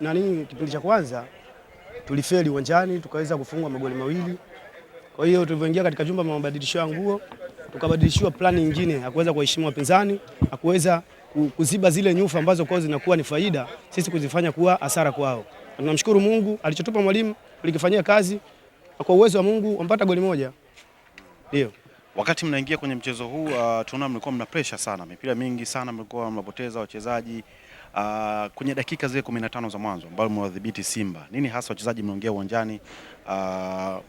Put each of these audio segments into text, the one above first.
Kipindi cha kwanza tulifeli uwanjani, tukaweza kufungwa magoli mawili. Kwa hiyo tulivyoingia katika jumba la mabadilisho ya nguo, tukabadilishiwa plani nyingine ya kuweza kuheshimu wapinzani, na kuweza kuziba zile nyufa ambazo kwao zinakuwa ni faida, sisi kuzifanya kuwa hasara kwao. Tunamshukuru Mungu alichotupa mwalimu, tulikifanyia kazi, na kwa uwezo wa Mungu wampata goli moja. Ndio. Wakati mnaingia kwenye mchezo huu tunaona mlikuwa mna pressure sana, mipira mingi sana mlikuwa mnapoteza wachezaji. Kwenye dakika zile 15 za mwanzo ambao mwadhibiti Simba, nini hasa wachezaji mmeongea uwanjani,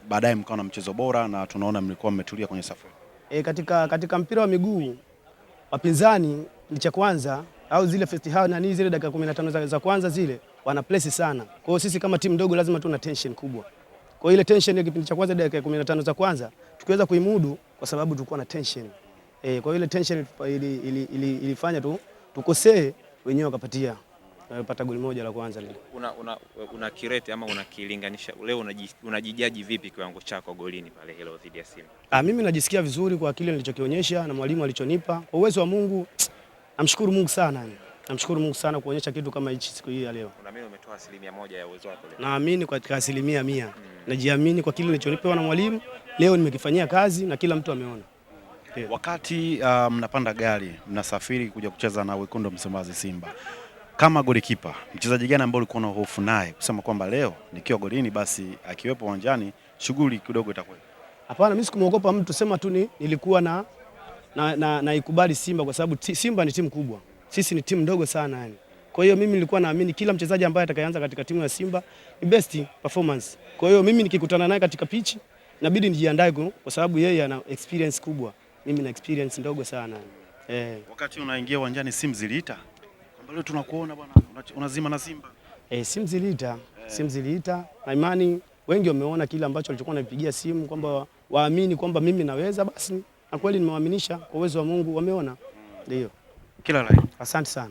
baadaye mkawa na mchezo bora na tunaona mlikuwa mmetulia kwenye safu? Katika mpira wa miguu wapinzani ni cha kwanza au zile first half na zile dakika 15 za kwanza zile wana press sana. Kwa hiyo sisi kama timu ndogo lazima tuna tension kubwa. Kwa hiyo ile tension ya kipindi cha kwanza dakika 15 za kwanza tukiweza kuimudu kwa sababu tulikuwa na tension. Kwa hiyo ile tension ilifanya tukosee, wenyewe wakapatia pata goli moja la kwanza lile. Una kirete ama unakilinganisha leo, unajijaji vipi kiwango chako golini pale hilo dhidi ya Simba? Mimi najisikia vizuri kwa kile nilichokionyesha na mwalimu alichonipa. Kwa uwezo wa Mungu namshukuru Mungu sana. Namshukuru Mungu sana kuonyesha kitu kama hichi siku hii ya leo. Unaamini umetoa 100% ya uwezo wako leo? Naamini kwa 100%. Najiamini kwa kile nilichonipewa na mwalimu. Leo nimekifanyia kazi na kila mtu ameona. Wakati mnapanda gari mnasafiri kuja kucheza na Wekundu Msimbazi Simba, kama golikipa, mchezaji gani ambaye ulikuwa na hofu naye kusema kwamba leo nikiwa golini basi akiwepo uwanjani shughuli kidogo itakuwa? Hapana, mimi sikumuogopa mtu, sema tu nilikuwa naikubali Simba kwa sababu Simba ni timu kubwa. Sisi ni timu ndogo sana yani. Kwa hiyo mimi nilikuwa naamini kila mchezaji ambaye atakayeanza katika timu ya Simba ni best performance. Kwa hiyo mimi nikikutana naye katika pitch inabidi nijiandae kwa sababu yeye ana experience kubwa. Mimi na experience ndogo sana. Wakati unaingia uwanjani simu ziliita kwamba leo tunakuona bwana unazima na Simba? Simu ziliita. Simu ziliita. Na imani wengi wameona kile ambacho alichokuwa anapigia simu kwamba waamini kwamba mimi naweza, basi na kweli nimewaaminisha kwa uwezo wa Mungu, wameona. Ndio. Kila la heri. Asante sana.